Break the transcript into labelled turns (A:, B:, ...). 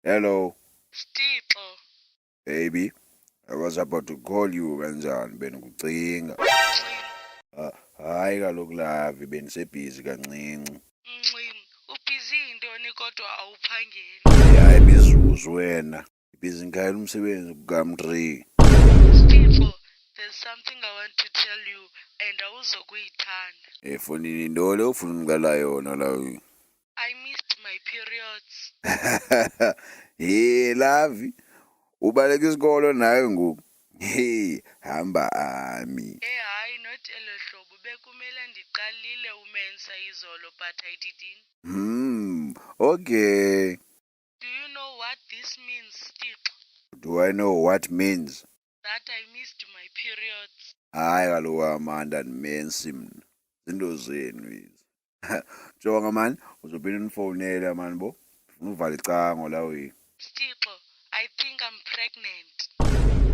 A: Hello,
B: Stixo.
A: baby. I was about to call you kanjani benikucinga. Hayi kaloku Lavi bendisebhizi kancinci.
B: Mncim, ubhizi yintoni kodwa awuphangeli?
A: Hayi mizuzu wena. Ibhizi ngayela umsebenzi kukamtri.
B: Stixo, there's something I want to tell you and awuzokuyithanda.
A: Efonini into le ufuna umcela yona lawi.
B: I missed my periods.
A: Hey Lavi. Ubaleka isikolo nawe ngoku. Hey, hamba ami.
B: Hayi not elo hlobo bekumele ndiqalile umensa izolo but I didn't.
A: Okay.
B: Do you know what this means, Stixo?
A: Do I know what means?
B: That I missed my periods.
A: Hayi kaloku Amanda ndimensi mna. Zinto zenu hizi. Jonga man, uzophinda undifowunele mani bo. Ufuna uvala icango la we.
B: Stixo, I think I'm pregnant.